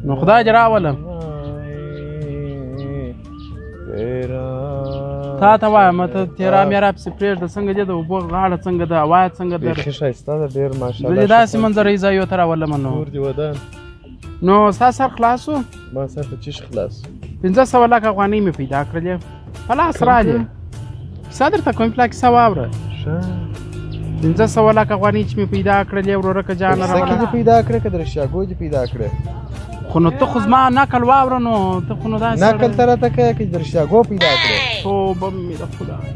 نو خدای دې راولم تا ته وایم ته تیرا میرا پسې پرېږده څنګه دې د اوبو غاړه څنګه ده هوا څنګه ده بیخي ښایسته ده ډېر ماشاءالله زه دې داسې منظرې ځایو ته راولم نو کور دې ودان نو ستا سر خلاص و ما سر په چیش خلاص 500 لکه افغانۍ مې پیدا کړلې په لاس رالې کیسه درته کوم پلا کیسه واوره 500 لکه افغانۍ چې مې پیدا کړلې ورورک جانه راوړه څه کې پیدا کړې که د رشیاګو دې پیدا کړې خو نو ته خو زما نقل واوره نو ته خو نو داسې نقل ته راته کوې که د رشیاګو پیدا کړې توبه مې د خدای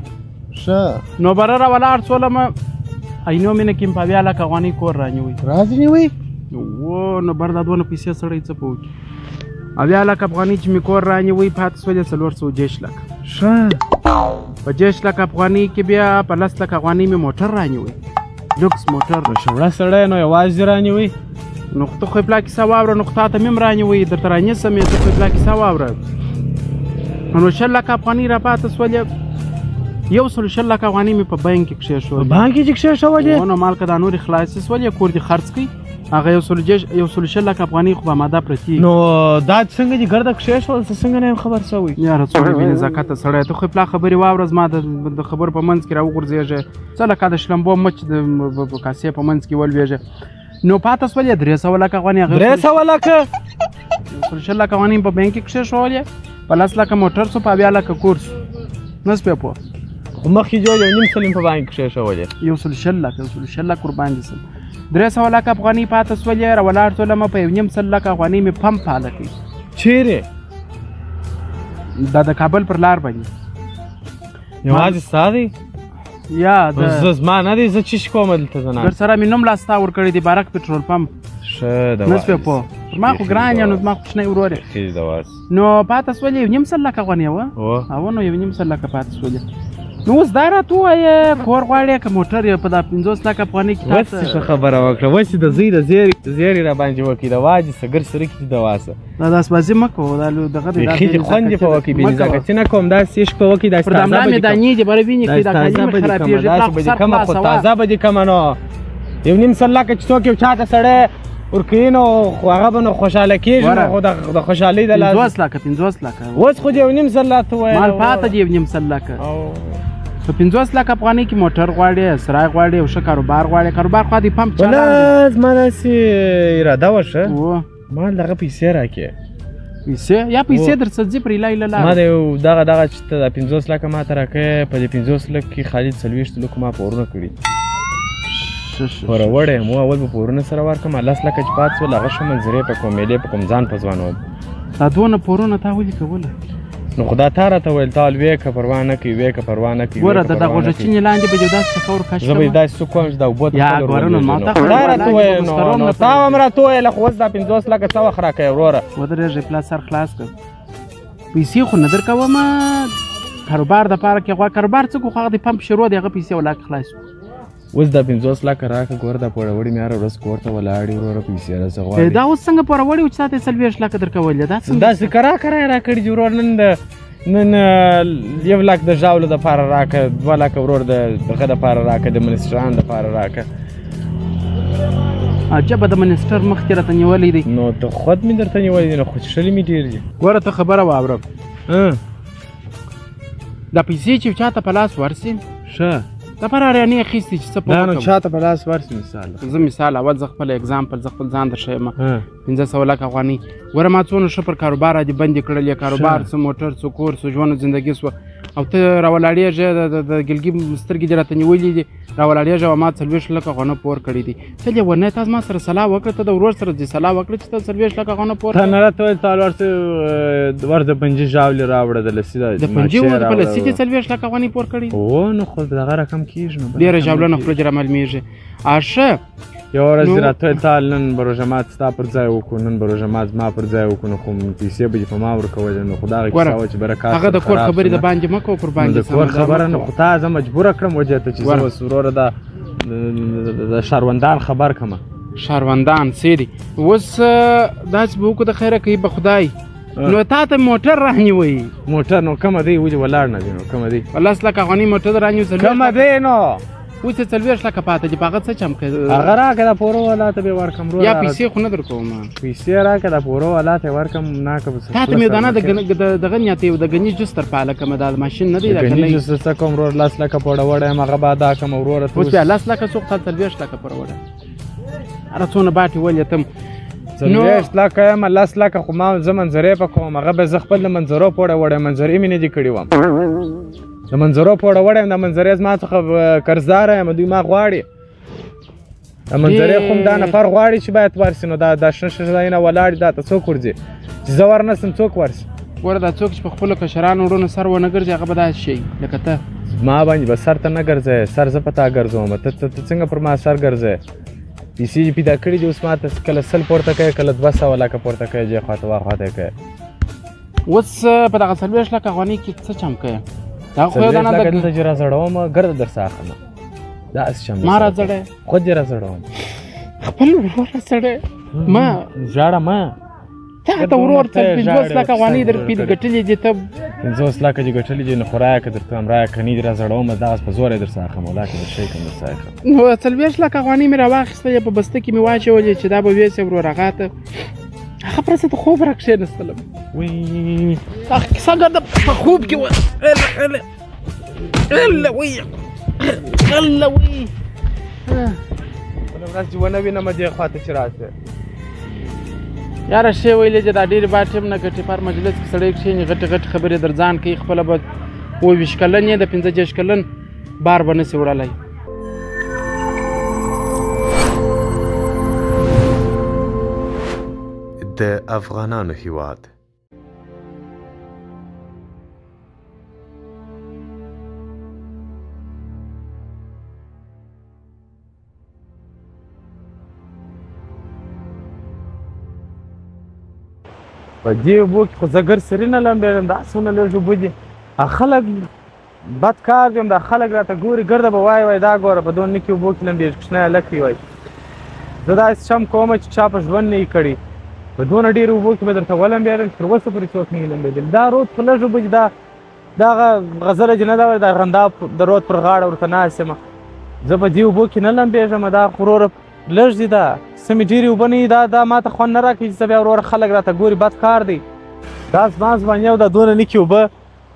ښه نو بره راولاړ شولم اینو مې نه کیم په 2 لکه افغانۍ کور رانیوي رانیوي و نو بر دا دونه پیسې سړی څه په وکړي 2 لکه افغانۍ چې مې کور رانیوي پاتې شولې 410 لکه ښه په 10 لکه افغانۍ کې بیا په 10 لکه افغانۍ مې موټر رانیوي لوکس موټر شوړه سړی نو یوازې رانیوي نو ته خو پلا کیسه واوره نو تا ته مې هم رانیوي درته رانیسم یې ته خو پلا کیسه واوره نو 6 لکه افغانۍ راپاته شولې 100 لکه افغانۍ مې په بانک کې کښېښودې په بانک کې کښېښودې نو مال که دا نورې خلاصې شولې کور دې خرڅ کړي هغه 100 لکه افغانۍ خو به اماده پرتې نو دا څنګه دې ګرده کښېښول څه څنګه نه یم خبر شوی یاره څومره بې نزاکته سړی ته خو پلا خبرې واوره زما د خبرو په منځ کې راوغورځېږه څه لکه د شلمبو مچ د کاسې په منځ کې ولوېږه نو پاته شولې 300 لکه افغانۍ 300 لکه 100 لکه افغانۍ په بانک کې کښېښولې په 10 لکه موټر شو په 2 لکه کور شو نه شوې پوه خو مخکې جو 1.5 سلیم په بانک کښېښولې 100 لکه قربان دي سم 300 لکه افغانۍ پاته شولې راولاړ شولم په 1.5 لکه افغانۍ مې پمپ پاله کړي چیرې دا د کابل پر لار باندې یوازې ستا دی یا زما نه دی زه چیش کوم دلته زه در سره مې نوم لاستا ورکړی دی بارک پټرول پمپ ښه د نه شوې پوه پر ما خو ګران یم نو زما کوچنی ورور نو پاته شولې 1.5 لکه افغانۍ وه او نو 1.5 لکه پاته شولې نو اوس دا راته ووایې کور غواړې که موټر یې په دا 50 لکه افغانۍ کې اوس ښه خبره وکړه اوس یې د زوی د زیرې راباندې وکړي د واجې سګر سره کړي د واسه دا داسبازي مه کوو دا دغه دی بیخي دې خوند یې په وکړي بې نزاکتي نه کوم داسې یې په وکړي پر دا ملا مې دانې دي بره وینې کړي دا کالي مې خرابېږي داسې به دې کمه خو تازه به دې کمه نو 1.5 لکه چې څوک یو چاته سړی ورکوي نو خو هغه به نو خوشحاله کېږي نو خو د خوشحالۍ د لازم 50 لکه اوس خو دې 1.5 لکه وایي مال پاته دې 1.5 لکه په 50 لکه افغانۍ کې موټر غواړې سرای غواړې او ښه کاروبار غواړې کاروبار خو دې پمپ چلا زما داسې اراده وه ښه ما دغه پیسې راکړې پیسې یا پیسې درڅه ځي پر ایله ایله لاره ما د یو دغه چې ته د 50 لکه ما ته راکړې په دې 50 لکه کې خالد 40 لکه ما پورونه کړي پوروړی یم اول به پورونه سره ورکړم 10 لکه چې پاتې شول هغه ښه منظرې په کوم میلې په کوم ځان په ځوانوم دا دونه پورونه تا ولې کوله نو خدا تا راته ویل تا وې که پروا نه کوي وې که پروا نه کوي ګوره د غوږچینې لاندې به دې داسې څه ور کش زه به داسې څه کوم چې دا اوبه ته یا ګوره نو ما ته خدا راته ویل نو تا هم راته ویل خو اوس دا 50 لکه څه وخت راکوې وروره ودرېږه پلا سر خلاص کړ پیسې خو نه درکوم کاروبار دپاره کې غواړه کاروبار څه کو خو هغه د پمپ شروع دی هغه پیسې ولاکه خلاص اوس دا 50 لکه راکړه ګوره دا پوړوړي مې هره ورځ کور ته ولاړې وروره پیسې راڅه غواړي دا اوس څنګه پوړوړي و چې تا ته 40 لکه درکولې دا څنګه داسې کرا یې راکړي چې ورور نن 1 لک د ژاولو دپاره راکړه 2 لکه ورور دغه دپاره راکړه د منسټران دپاره راکړه عجبه د منسټر مخکې راته نیولی دی نو ته خود مې درته نیولی دی نو خوشحالي مې ډېر دي ګوره ته خبره واوره دا پیسې چې چاته په لاس ورسي ښه دا پر اړیانې اخیستې چې څه په دا نو چاته په لاس ورسي مثال زه مثال اول زه خپل اګزامپل زه خپل ځان درښیم 500 لکه افغانۍ ګوره ما څونه ښه پر کاروبار دې بندې کړلې کاروبار څه موټر څه کور څه ژوند زندګي شوه او ته راولاړېږې د ګلګي سترګې دې راته نیولې دي راولاړېږې او ما 40 لکه افغانۍ پور کړي دي ته لیونی تا زما سره صلاح وکړه ته د ورور سره دې صلاح وکړه چې ته 40 لکه افغانۍ پور ته نه راته ویل تا ورته ور د پنجې ژاولې راوړه د لسي د پنجې په لسي دې 40 لکه افغانۍ پور کړي او نو خو دغه رقم کېږي نو ډېره ژاوله نه خورو جرا معلومېږي ښه یوه ورځ دې راته ویل تا نن به روژه مات ستا پر ځای وکړو نن به روژه مات زما پر ځای وکړو نو خو پیسې به دې په ما ورکولې نو خو دغه کیسه وه چې برکات هغه د کور خبرې د باندې مه کوه قربان د کور خبره نه خو تا زه مجبوره کړم وجې ته چې زه اوس وروره د شاروندان خبر کړمه شاروندان څه دي اوس داسې به وکړو د خیره کوي به خدای نو تا ته موټر رانیوي موټر نو کومه دی ولې ولاړ نه دی نو کومه دی په 10 لکه افغانۍ موټر رانیوي کومه دی نو اوس یې 40 لکه پاته دي په هغه څه چم کوې هغه راکړه دا پوره والا ته به ورکړم یا پیسې خو نه درکوم پیسې راکړه دا پوره والا ته ورکړم نه که تا ته مې دانه دغه نیت یو د ګني جوس تر پاله کومه دا ماشین نه دی دا ګني جوس څه کوم ورور 10 لکه پوره وړی هغه به دا کوم ورور اوس بیا 10 لکه څوک تا 40 لکه پوره وړی هره څونه باټې ولې تم 40 لکه یم 10 لکه خو ما زه منظرې په کوم هغه به زه خپل د منظرو پوره وړی منظرې مې نه دي کړي وم د منظرو پوره وړی یم د منظرې زما څخه قرضداره یم دوی ما غواړي د منظرې خو دا نفر غواړي چې باید ورسي نو دا شنه شنه ځایونه ولاړ دي دا ته څوک ورځي چې زه ورنسم څوک ورسي ګوره دا څوک چې په خپلو کشرانو وروڼو سر ونه ګرځي هغه به داسې شي لکه ته ما باندې به سر ته نه ګرځی سر زه په تا ګرځوم ته څنګه پر ما سر ګرځی پیسې یې پیدا کړي دي اوس ما ته کله 100 پورته کوي کله 200 لکه پورته کوي جې خواته واخواته کوي اوس په دغه 40 لکه افغانۍ کې څه چم کوې دا خو یو دانه دلته چې راځړوم ګرده درڅه اخلم داسې چم ما راځړی خود دې راځړوم خپل ورور راځړی ما ژاړه ما تا ته ورور ته 50 لکه افغانۍ در ګټلې دي ته 50 لکه چې ګټلې دي نو خو راکړه درته هم راکړه نه دې راځړوم دغسې په زور یې درڅه اخلم ولاکه در شی کوم درڅه اخلم نو 40 لکه افغانۍ مې راواخیسته یا په بسته کې مې واچولې چې دا به ویسې ورور هغه ته هغه پرسه ته خوب راکښېنستلم وی کیسه ګرده په خوب کې وه الله وی الله وی بله ورځ چې ونه وینم دې خواته چې راسې یاره شی ویلې چې دا ډېرې باټې هم نه ګټې پر مجلس کې سړی کښېني غټې غټې خبرې در ځان کوي خپله به 20 کلن یې د 15 کلن بار به نسي وړلی د افغانانو هیواد په دې اوبو کې خو زه ګرسري نه لمبېږم دا څونه لږ اوبه دي خلک بد کار دی دا خلک راته ګوري ګرده به وایي دا ګوره په دونه نکې اوبو کې لمبېږي کوچنی هلک دی وایي زه داسې چم کوم چې چا په ژوند نه یې کړي په دونه ډېرو اوبو کې به درته ولمبېږم تر اوسه پورې څوک نه یې لمبېدلي دا رود په لږ اوبه دي دغه غزله چې نه ده وایي دا رندا د رود پر غاړه ورته ناست یم زه په دې اوبو کې نه لمبېږم دا خو وروره لږ دي دا سمې ډېرې اوبه نه دي دا ما ته خوند نه راکوي چې زه بیا وروره خلک راته ګوري بد کار دی دا زما زباني او دا دونه نکې اوبه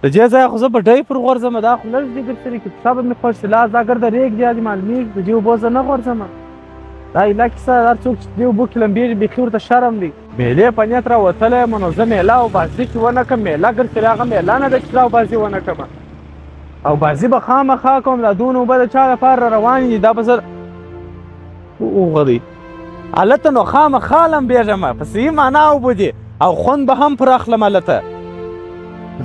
د دې ځایه خو زه په ډۍ پر غورځم دا خو لږ دي ګرسري کې پښه به مې خوږ شي لاس دا ګرده ریګ دی دې معلومېږي د دې اوبو زه نه غورځم دا ایله کیسه هر څوک چې دې اوبو کې لمبېږي بیخي ورته شرم دی میلې په نیت راوتلی یم نو زه میله او بازي چې ونه کړم میله ګرسري هغه میله نه ده چې زه او بازي ونه کړم او بازي به خامخا کوم دا دونه اوبه د چا لپاره روانې دي دا به زه وغدی هلته نو خامخا لمبېږم په صحیح معنا اوبه دي او خوند به هم پر اخلم هلته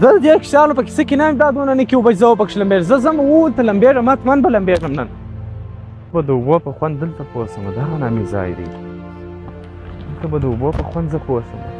زه د دې کیسانو په کیسه کې نه یم دا دونه نکې اوبه چې زه وپکښې لمبېږم زه ځم ولته لمبېږم حتمن به لمبېږم نن به د اوبو په خوند دلته پوه شم دغه نامې ځای دی دلته به د اوبو په خوند زه پوه شم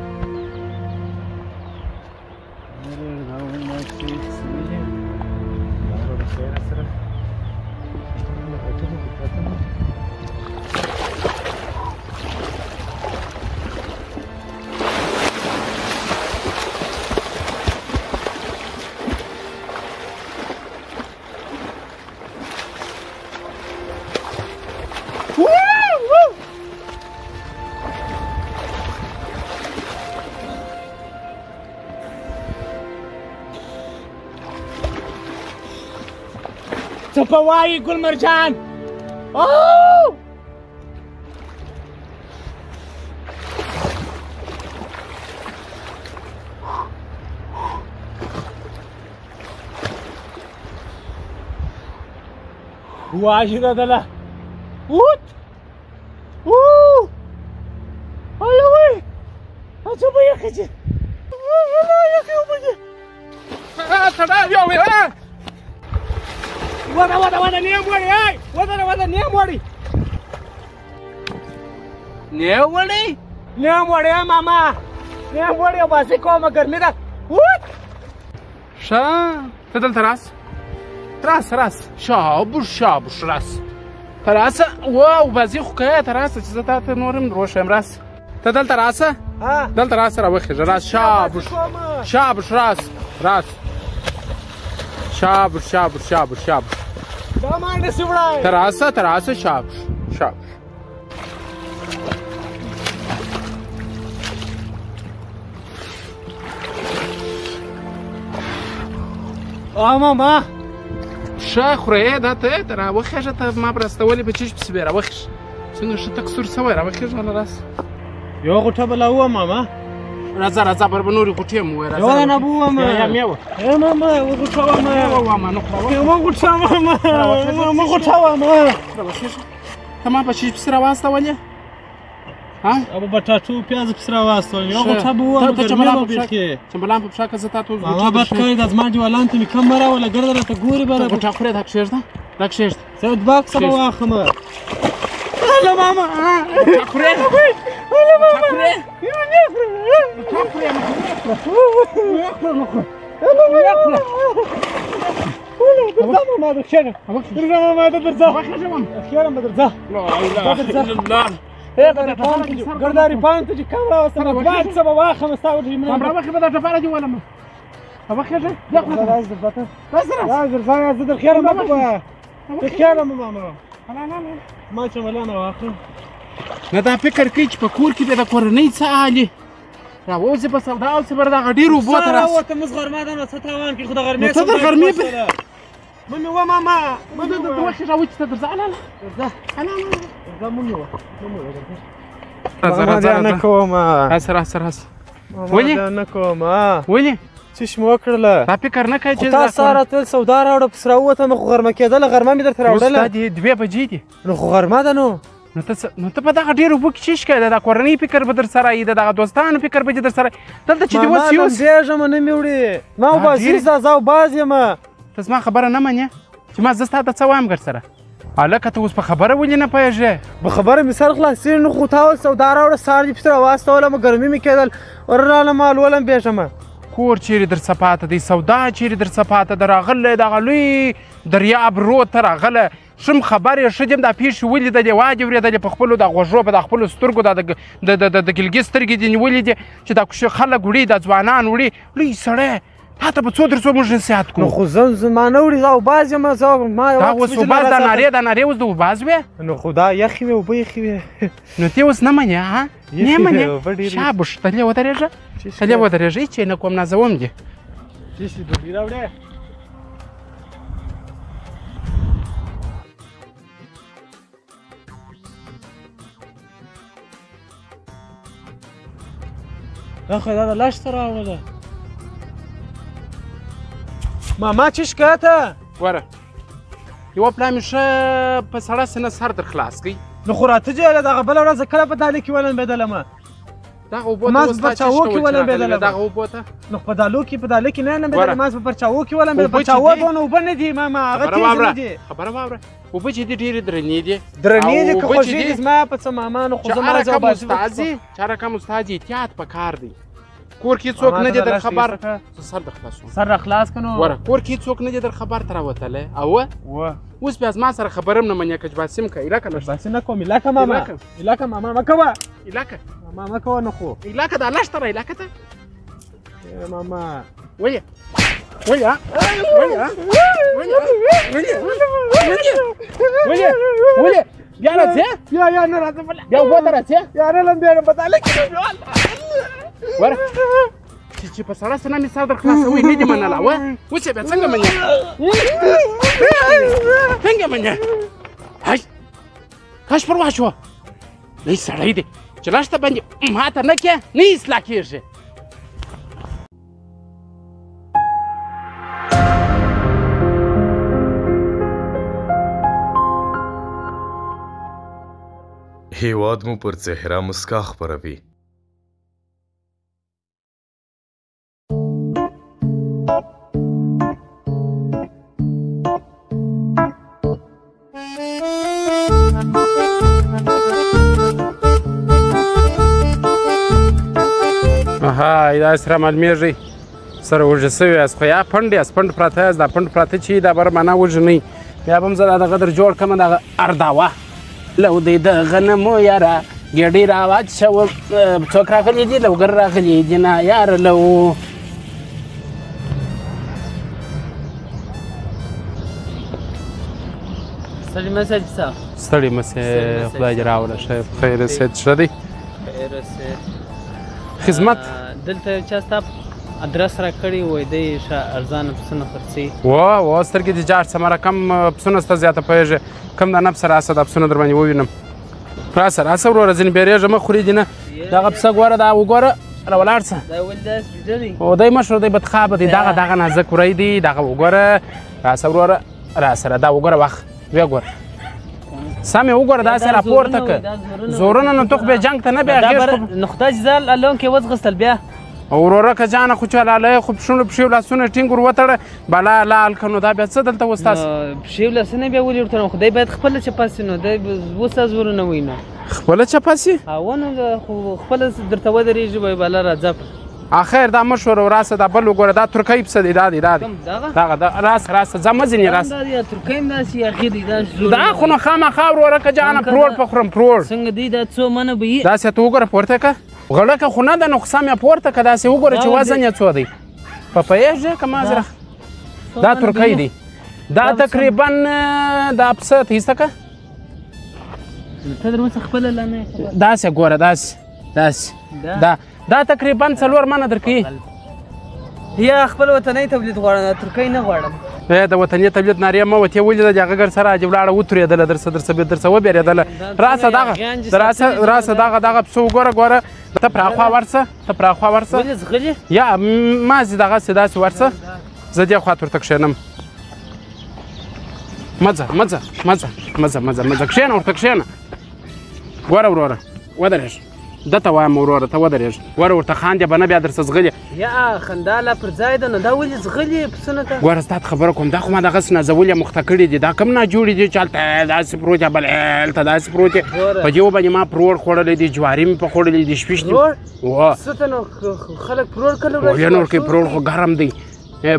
څه په وایي ګل مرجان واجره دله ووت الله وی څه به یخې چې یخې اوبه دي سړی یو وده نیم وړي ای وده نیم وړي نیم وړي ماما نیم وړي او باسي کومه ګرمي ده ښه ته دلته راس شابوش راس ته راسه واو بازي خو کوې ته راسه چې زه تا ته نور هم روښ یم راس ته دلته راسه دلته راسه راوخېږه راس شابوش راس شابوش دا ما نشي وړای. تر راسه شاباش شاباش. ماما ښه خورې دا ته راوخېږه ته ما براستولې په چیش پسې بیا راوخېږه څنګه ښه تکسور سوی راوخېږه هله راسه یوه غوټه به لا ووه ماما. راځه بر به نورې غوټې مو ووایه یوه نه به ووم یا میوه ماما یوه غوټه وم میوه وامه نه خوره یوه غوټه وم غوټه وم راوخېږه ته ما په چیش پسې راواستولې अब बटाटो प्याज पिसरा वास्तो यो गोठा बुवा चम्बलान په پښه که زه تا ته ما بد کړی د زما دیوالان ته مې کمره ولا ګرده راته ګوري بره غوټه خورې دا کښېږده دا کښېږده زه باکسه به واخلم هله ماما غوټه خورې ګرداري پاڼو ته چې کم راوستم باید څه به واخلم ستا راوخې به دا ټپاره دې ولم راوخېږه زه در خیره مه کوه در خیره مه ماما ما چملانه واخلم نه دا فکر کوي چې په کور کې به د کورنۍ څه حالي راوځي په سودا اوسې بر دغه ډېر اوبو ته راوتم اوس غرمه ده نو څه تاوان کړي خو د غرمې ته د غرمې ممې وه ماما وخې راوچې ته درځه درځه ممې وه راځه نه کوم راسه ولې نه کوم ولې څه شې مې وکړله دا فکر نه کوې چې تا ساره تل سودا راوړه پس راووتم خو غرمه کېدله غرمه مې درته راوړله دا دې 2 بجې دي نو خو غرمه ده نو ته په دغه ډېرو اوبو کې چیش کوې د کورنۍ فکر به در سره وي د دغه دوستانو فکر به دې در سره دلته چې دې اوس یوس لمبېږم نه مې وړې ما وباسي زه او باز یم ته زما خبره نه منې چې ما زه ستا ته څه وایم ګر سره هلکه ته اوس په خبره ولې نه پوهېږې په خبره مې سر خلاصېږي نو خو تا ول سودا راوړه سهار دې پسې راواستولم ګرمي مې کېدل وررالم مالولم بېژمه کور چیرې در څه پاته دی سودا چیرې در څه پاته ده راغلی دغه لوی دریاب رود ته راغلی شم خبر یې ښه دیم دا پیښې ولیدلې وادې ورېدلې په خپلو د غوږو په د خپلو سترګو د ګلګې سترګې دې نیولې دي چې دا کوشي خلک وړي دا ځوانان وړي لوی سړی تا ته به څو در څو موږ نصیحت کوو نو خو زما نه وړي دا اوباز یم دا اوس اوباز دا نارې اوس د اوباز وې نو خو دا یخې وې اوبه یخې وې نو ته اوس نه منې ها نه منې شابوش تلې ودرېږه تلې ودرېږه هېڅ یې نه کوم نازوم دې څه شي ډوډۍ راوړې دا خو دا د لاش ته راوړله ماما چی شکایته وره یوه پلا مې ښه په سړه سینه سر در خلاص کړئ نو خو راته جهله دغه بله ورځ کله په دالې کې ولمبېدلم دغه اوبو ما په پرچاوو کې ولمبېدلم دغه اوبو ته نو په دالو کې په دالې کې نه لمبېدلم ما په پرچاوو کې ولمبېدلم پرچاوو دونه اوبه نه دي ماما هغه تیز نه دي خبره واوره اوبه چې دي ډېرې درنې دي درنې دي که خوږې دي زما په څه ماما نو خو زما چې هر کم استاد احتیاط پکار دی کور کې څوک نه دي در خبر سر در خلاصوم سر را خلاص کنو وره کور کې څوک نه دي در خبر ته راوتلی او اوس بیا زما سره خبرم نه منې که جباسیم که ایلکه لږ باسي نه کوم ایلکه ماما ایلکه ماما مه کوه ایلکه ماما مه کوه نه خو ایلکه دا لږ تره ایلکه ته ماما ولې ولې ولې بیا راځې یا نه راځه بله بیا اوبو ته راځې یا نه لمبېږم په دالې کې وره چې په سړه سینه مې سر در خلاصوي نه دې منله اوس یې بیا څنګه منې څنګه منې کاش پروا شوه لوی سړی دی چې لښته باندې ماته نه کې نه اصلاح کېږي هیواد مو پر چهره مسکا خپروي. اها دا سره معلومیږي سره وږه سوي یاست خو یا پنډ یاست پنډ پراته یاست دا پنډ پراته چې دا بر معنا وږه نه وي بیا به هم زه دغه در جوړ کړم دغه ارداوه لو دی د غنمو یاره ګېډۍ راواچوم څوک راغلي دي لوګر راغلي دي نه یاره لو ستړي مه سه چې څه ستړي مه سې خدای دې راوله ښه خیر اوسې ښه دی خیر اوسې خدمت دلته یو چا ستا ادرس راکړی وای دی ښه ارزانه پسونه خرڅوي و سترګې دې جاړ څه مره کم پسونه سته زیاته پوهېږې کم د نفس راسه دا پسونه در باندې ووینم راسه راسه وروره ځینې بیرېږه مه خوري دې نه دغه پسه ګوره دا وګوره راولاړ څه دا ولې داسې ویده دی او دی مشر دی بدخوابه دی دغه نازک وری دی دغه وګوره راسه وروره راسره دا وګوره وخت ویې ګوره سم یې وګوره داسې راپورته که زورونه نو تو خو بیا جنګ ته نه بیا نو خدای چې زه الون کې وځغستل بیا وروره که جانه خو چې لالی خو پښونو پښې لاسونه ټینګ ور وتړه بلا لال که نو دا بیا څه دلته اوس تاسو پښې لاسونه بیا ولې ورتړم خدای باید خپله چپه سي نو دی اوس تا زورونه وایي نو خپله چپه سي او نو خو خپله درته ودرېږي وایي بله راځه خیر دا مه شوره راسه دا بل وګوره دا ترکی پسه دی دا دی دغه راسه ځه مه ځینې راسه ترکی هم داسې یخي دی دا خو نو خامخا وروره که جانه پروړ په خورم پروړ څنګه دی دا څو منه به یي داسې ته وګوره پورته که غړکه خو نه ده نو خو سم یې پورته که داسې وګوره چې وزن یې څو دی په پوهېږې که ما زره دا ترکی دی دا تقریبا دا پسه ته ایسته که ته در اوسه خپله لا نه داسې ګوره داسې دا تقریبا 4 منه درکوي یا خپل وطني تولید غواړم ترکی نه غواړم د وطني تولید نارې مه وتې ولې د هغه ګر سره عجب لاړه وتورېدله درڅه وبېرېدله راسه دغه پسه وګوره ته پراخوا ورسه ولې ځغلې یا مازې دغسې داسې ورسه زه دې خواته ورته کښېنم مځه کښېنه ورته کښېنه ګوره وروره ودرېږه دته وایم وروره ته ودرېږه ګوره ورته خاندې به نه بیا درڅه ځغلې یا خندا لا پر ځای ده نو دا ولې ځغلې پسونه ته ګوره ستا ته خبره کوم دا خو ما دغسې نازولې مخته کړي دي دا کوم ناجوړي دي چې هلته داسې پروت دی بل هلته داسې پروت دی په دې وباندې ما پروړ خوړلی دی جواري مې په خوړلی دي شپېشتي څه ته نو خلک پروړ کله وایي نور کې پروړ خو ګرم دی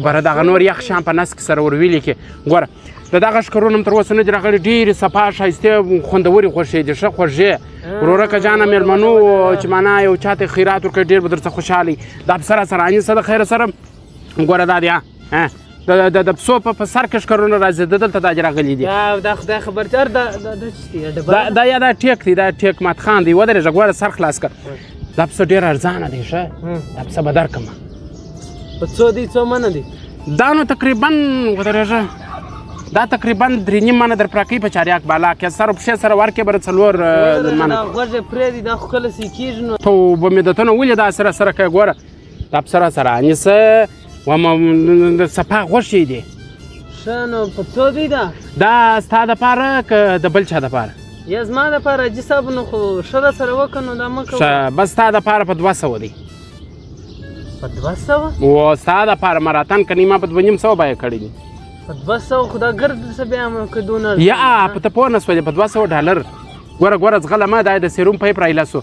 بره دغه نور یخ شان په نس کې سره ورویلې کې ګوره د دغه ښکرونه هم تر اوسه نه دي راغلي ډېرې صفا ښایستې خوندورې خوښې دي ښه خوږې وروره که جانه مېلمنو چې معنا یو چا ته خیرات ورکوي ډېر به درڅه خوشحالي دا پسه راسره انیسه د خیره سره ګوره دا دی د پسو په سر کې ښکرونه راځي دلته دا دې راغلي دي دا خدای خبر چې دا یا دا ټیک دی دا ټیک ماتخان دی ودرېږه ګوره سر خلاص کړه دا پسه ډېر ارزانه دی ښه دا پسه به درکړمه په څو دی څو منه دی دا نو تقریبا ودرېږه دا تقریبا 3.5 منه در پراکوي په چاریاک بالا کې سر و پښې سره ورکې بره 4 منه غوږ یې پرېږدي دا خو کله سې کېږي نو توبه مې درته نه ولې دا سره کوې ګوره دا پسه راسره انیسه صفا غوښې دي ښه نو په څو دی دا ستا دپاره که د بل چا دپاره یا زما دپاره حاجي صاحب نو خو ښه راسره وکړه نو دا مه کوه بس ستا دپاره په 200 دی په 200 و ستا دپاره مراتن که نیمه په 2.5 بیه کړي دي په 200 خو دا ګرد څه بیا که دونه یا په ته پوه نه سولې په $200 ګوره زغله مه دا د سیروم پیپ رایلسو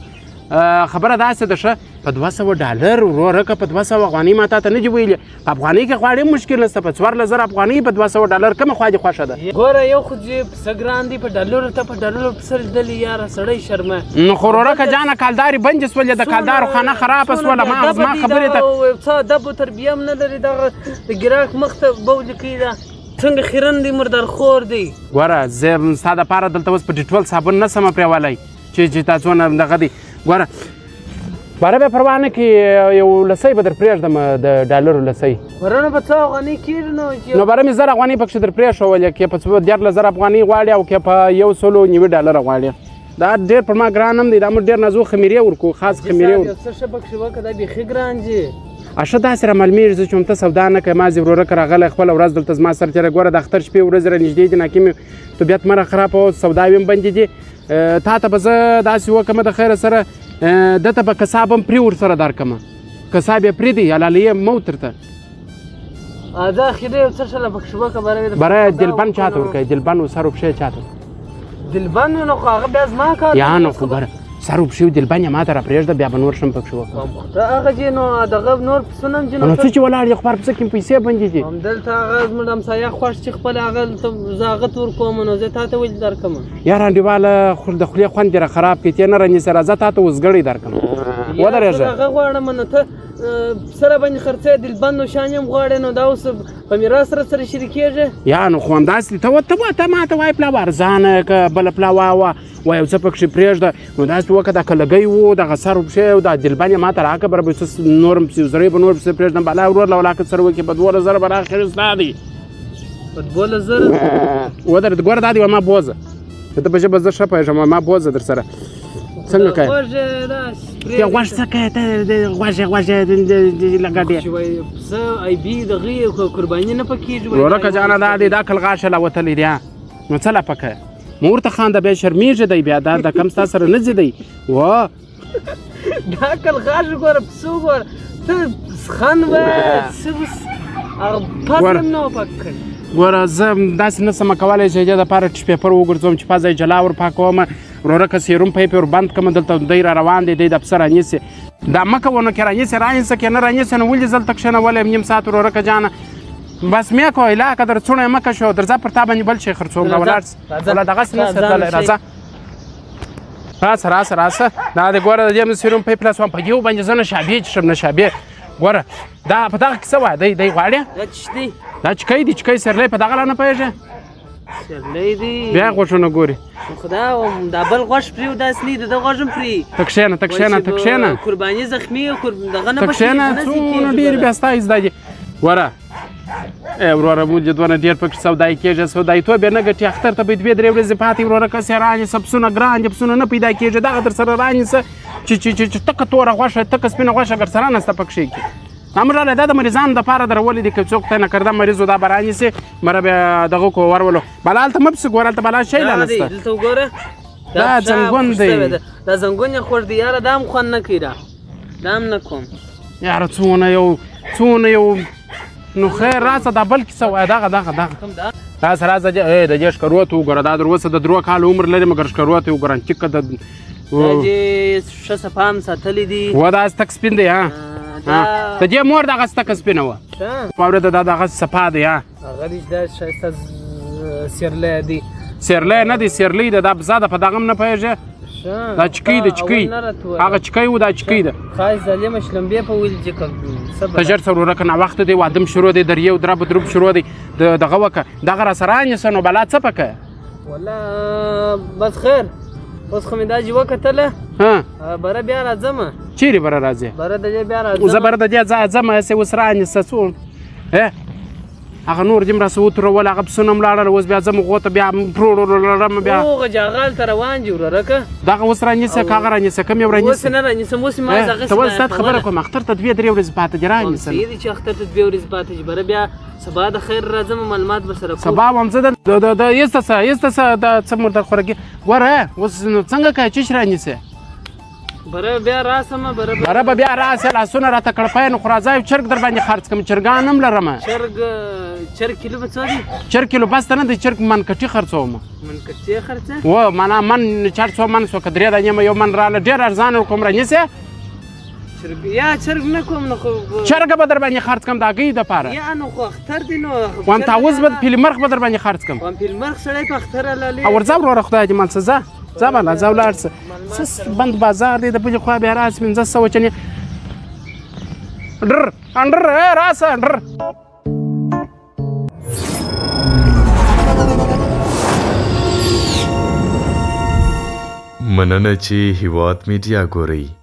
خبره داسې ده ښه په $200 وروره که په 200 افغانۍ ما تا ته نه دي ویلې په افغانۍ کې غواړې مشکل نشته په 14,000 افغانۍ په $200 کومه خوا دې خوښه ده ګوره یو خو چې پسه ګران دی په ډالرو ته په ډالرو پسه لیدلې یاره سړی شرمه نو خو وروره که جانه کالدارې بندې سولې د کالدارو خانه خرابه سوله ما خبرې ته څه ادب و تربیه هم نه لري دغه د ګراک مخ ته بولې کوي دا څنګه خیرن دی مردار خور دی ګوره زه ستا دپاره دلته اوس په ډیټول صابون نه سمه پرېولی چې تا څونه دغه دی ګوره باره بیا پروا نه کړي یو لسی به در پرېږدم د ډالرو لسی ورنه په څو افغانۍ کېږي نو باره مې 1000 افغانۍ پکښې در پرېښولې که په 14,000 افغانۍ غواړې او که په $190 غواړې دا ډېر پر ما ګران هم دی دا موږ ډېر نازو خمیرې ورکو خاص خمیرې ورکو څه ښه پکښې وکړه دا بیخي ګران دي ښه داسې رامعلومېږي زه چې همته سودا نه کوې مازې وروره که راغلی خپله ورځ دلته زما سره تېره ګوره د اختر شپې ورځې را نږدې دي ناکې مې طبیعت مه راخرابه او سوداوې هم بندې دي تا ته به زه داسې وکړمه د خیره سره دته به کساب هم پرې ورسره درکړمه کساب یې پرېږدي حلالوي یې مه ورته دا اخري یو څه شله پکښې وکړه بره دلبن چاته ورکوي دلبن و سر و پښې چاته دلبن نو خو هغه بیا زما کار یا نو خو بره سر و پښې دلبن یې ما ته را پرېږده بیا به نور شم پکښې وکړم هغه چې نو دغه نور پسونه هم چې نو څه چې ولاړ دي خو پر پسه کې پیسې بندې دي همدلته هغه زموږ همسایه خوښ چې خپل هغه زه هغه ته ورکوم نو زه تا ته ولې درکړم یاره انډیواله د خولې خوند دې را خراب کړي ته نه رانیسې راځه تا ته اوسګړی درکړم ودرېږه هغه غواړم نو ته سره باندې خرڅه دلبند او شان هم غواړي نو دا اوس په میراث سره شریکېږي یا نو خو همداسې ته ما ته وایې پلاوه ارزانه که بله پلاوه وه وایي یو څه پکښې پرېږده نو داسې وکړه دا که لګی و دغه سر و پښې او دا دلبند یې ما ته راکړه بره به څه نور هم پسې زرې به نور پسې پرېږدم بلا ورور له ولاکه سره وکړي په 2000 به راخېږي ستا دی په 2000 ودرېد ګوره دا دی ما بوزه که ته په ژبه زه ښه پوهېږم ما بوزه در سره څنګه کوې غوږ څه کوې ته غوږ لګه دی پسه عیبي دغه یې قرباني نه پکېږي ورورکه جانه دا دی دا کلغاښه لا وتلی دی نو څه لا پکه مو ورته خانده بیا شرمېږي دی بیا دا کم ستا سره نه ځي دی و دا کلغاښ ګوره پسه وګوره ته خان به څه هغه پس هم نه و پاک کړی ګوره زه داسې نه سمه کولی چې دې دپاره ټیش پیپر وګرځوم چې پزه یې جلا ور پاکوم ورورکه سیروم پیپ ور بند کړم دلته دی را روان دی دی د پسه رانیسي دا مه کوه نو که رانیسي رانیسه که نه رانیسي نو ولې دلته کښېنولی یم نیم ساعت ورورکه جانه بس مې کوه لا که در څوڼه یې مه کشو درځه پر تا باندې بل شی خرڅوم راولاړ ولا دغسې نه تللی راځه راسه دا د ګوره د دې سیروم پیپ لاسوم په یو باندې زه نشابې څښم نشابې ګوره دا په دغه کې څه وایه دی غواړې دا چکی دی چکی سرلی په دغه لا نه پوهېږې سرلی دی بیا غوښونه ګوري خدا دا بل غوښ پرې و داسې نه د ده غوږ هم پرې ته کښېنه قرباني زخمي او دغه نه ته کښېنه څونه ډېرې بیا ستا زده دي ګوره وروره موږ دونه ډېر پکې سودایي کېږي سوداییتوب یې نه ګټي اختر ته به 2-3 ورځې پاتې وروره کس یې رانیسه پسونه ګران دي پسونه نه پیدا کېږي دغه در سره رانیسه چې تکه توره غوښه تکه سپینه غوښه ګر سره نسته پکښې کي امر رالی دا د مریضانو دپاره درولې دي که څوک ته نکرده مریض و دا به رانیسي مره بیا دغه کو ورولو بلا هلته مه پسې ګوره هلته بلا شی لا نسته دلته وګوره دا زنګون دی دا زنګون یې خوږ دی یاره دا هم خوند نه کوي دا هم نه کوم یاره څونه یو نو خیر راسه دا بل کیسه وایه دغه راځه د دې ښکرو ته وګوره دا در اوسه د 3 کاله عمر لري مګر ښکرو ته وګوره ټیکه د دا چې ښه صفا هم ساتلي دي و دا ستک سپین دی ها د دې مور دغه ستکه سپینه وه واورېده دا دغه صفا دی ها هغه دی دا ښایسته سیرلی دی سیرلی نه دی سیرلی ده دا بزه ده په دغه هم نه پوهېږې دا چکی ده چکی هغه چکی و دا چکی ده خای ظالمه شلمبې په ویل چې ته ژر څه ورورکه ناوخته دی واده م شروع دی درې او درب دروب شروع دی دغه وکړه دغه را سره رانیسه نو بلا څه پکه والله بس خیر اوس خو مې دا جوه کتله بره بیا راځمه چیرې بره راځې بره د دې بیا راځم زه بره د دې ځمه هسې اوس رانیسه څو هغه نور دې م راسه وترول هغه پسونه م لاړل اوس بیا ځم غو ته بیا پروړم بیا هغه جاغال ته روان دي ورورکه دغه اوس رانیسه که هغه رانیسه کوم یو رانیسه اوس نه رانیسم اوس ما دغه ته ولې ستاسو خبره کوم اختر ته 2-3 ورځې پاته دي رانیسه صحیح دي چې اختر ته 2 ورځې پاته دي بره بیا سبا د خیر راځم معلومات به سره کوم سبا هم زه د ایسته څه د څه مردر خوراکي ګوره اوس نو څنګه کوې چیش رانیسې بره بیا راسمه بره به بیا راسې لاسونه راته کړپی نو خو راځه یو چرګ در باندې خرڅ کړم چرګان هم لرمه چرګ کیلو به څه دي چرګ کیلو بس ته نه دی چرګ منکټي خرڅوم منکټي خرڅه و معنا من 400 من سو که 3 دانې یو من راله ډېر ارزانه ورکوم رانیسې یا چرګ نه کوم نو خو چرګه به در باندې خرڅ کړم د هګۍ دپاره یا نو خو اختر دی نو وانتاوز به پیلمرخ به در باندې خرڅ کړم پیلمرخ سړی په اختر هلالې او ورځه وروره خدای دې مال څه ځه بله ځه ولاړ څه څه بند بازار دی د بلې خوا بیا راسې 1500 چنې ډر راسه ډر مننه چې هیواد میډیا ګورئ